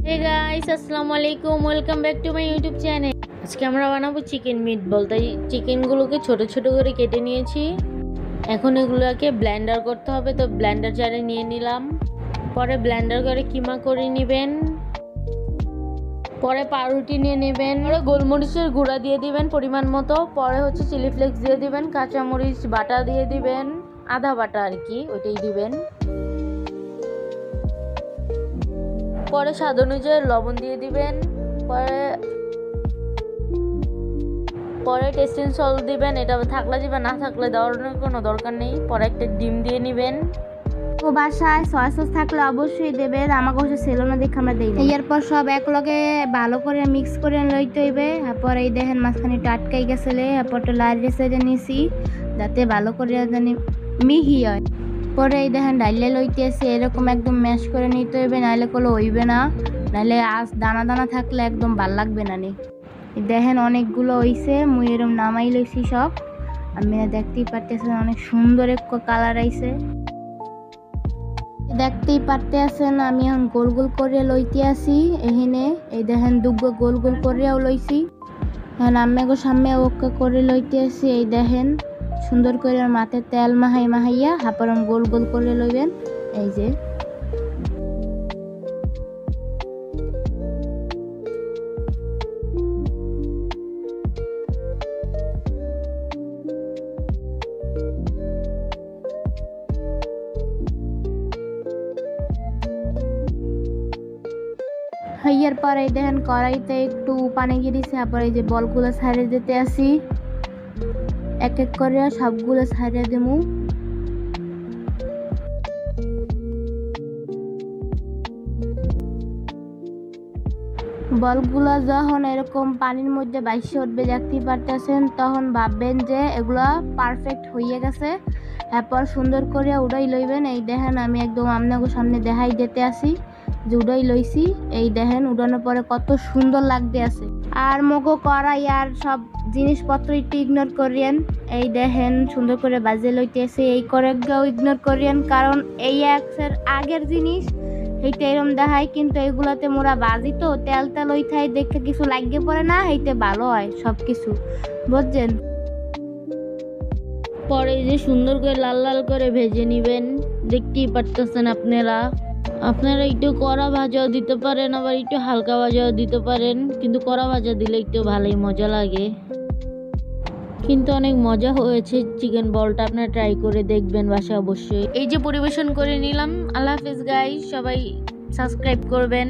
Hey guys, আসসালামু আলাইকুম, welcome back to my YouTube channel. আজকে আমরা বানাবো চিকেন মিট বল। তাই চিকেনগুলোকে ছোট ছোট করে কেটে নিয়েছি। এখন এগুলোকে ব্লেন্ডার করতে হবে, তো ব্লেন্ডার জারে নিয়ে নিলাম। পরে ব্লেন্ডার করে কিমা করে নেবেন। পরে পাউরুটি নিয়ে নেবেন। পরে গোলমরিচের গুঁড়া দিয়ে দিবেন পরিমাণ মতো। পরে হচ্ছে চিলি ফ্লেক্স দিয়ে দিবেন, কাঁচামরিচ বাটা দিয়ে দিবেন, আদা বাটা আর কি, ওইটাই দিবেন। পরে স্বাদ অনুযায়ী লবণ দিয়ে দিবেন। পরে টেস্টিং সল্ট দিবেন, এটা থাকলে দিবেন, না থাকলে দেওয়ার কোনো দরকার নেই। পরে একটা ডিম দিয়ে নেবেন। ও বাসায় সয়া সস থাকলে অবশ্যই দেবেন, আমাকে হচ্ছে ছিল না দেখে আমরা দিই। এরপর সব এক লগে ভালো করে মিক্স করে লইতে হইবে। তারপর এই দেখেন মাঝখানে টাটকাই গেছিলে, তারপর লাইরে সাইডে নিছি যাতে ভালো করে জানি মিহি হয়। পরে এই দেখেন ডাইলে লইতেছি, এরকম একদম ম্যাশ করে নিতে হইবে, নাইলে কোনো হইবে না। নাইলে আজ দানা দানা থাকলে একদম ভাল লাগবে না। দেখেন অনেকগুলো হইছে, মুই এরকম নামাই লইছি সব। আমি দেখতেই পারতেছেন অনেক সুন্দর এক কালার আইছে, দেখতেই পারতে আছেন। আমি এখন গোল গোল করে লইতে আসি এখানে। এই দেখেন দুগো গোল গোল করেও লইছি। এখন আমি সামনে ওকে করে লইতে আসি। এই দেখেন সুন্দর করে মাথায় তেল মাহাইয়া হাপরম গোল গোল করে লইবেন। এই যে হইয়ার পর এই দেখেন কড়াইতে একটু পানি দিয়ে দিছি। তারপর এই যে বলগুলো ছাড়িয়ে দিতে আসি, এক এক করে সবগুলো ছাড়িয়ে দেবো। বলগুলো যখন এরকম পানির মধ্যে বাইশে উঠবে দেখতেই পারতেছেন, তখন ভাববেন যে এগুলো পারফেক্ট হয়ে গেছে। এরপর সুন্দর করে উড়াই লইবেন। এই দেখেন আমি একদম আপনাদের সামনে দেখাই দিতে আসি যে উড়াই লইছি। এই দেখেন উড়ানোর পরে কত সুন্দর লাগতে আছে। আর মগো কড়াই আর সব জিনিসপত্র একটু ইগনোর করিয়েন। এই দেখেন সুন্দর করে বাজে লইতেছে, এই করেও ইগনোর করিয়েন, কারণ এই এক্সের আগের জিনিস এইটা এরম দেখায়, কিন্তু এগুলাতে মোরা বাজি তো তেল তেল ওই থাই দেখে কিছু লাগে পড়ে না, এইতে ভালো হয় সব কিছু, বুঝছেন। পরে যে সুন্দর করে লাল লাল করে ভেজে নেবেন, দেখতেই পারতেছেন আপনারা। আপনারা একটু কড়া ভাজাও দিতে পারেন, আবার একটু হালকা ভাজাও দিতে পারেন, কিন্তু কড়া ভাজা দিলে একটু ভালোই মজা লাগে। কিন্তু অনেক মজা হয়েছে চিকেন বলটা, আপনারা ট্রাই করে দেখবেন বাসায় অবশ্যই। এই যে পরিবেশন করে নিলাম। আল্লাহ হাফেজ গাইস, সবাই সাবস্ক্রাইব করবেন।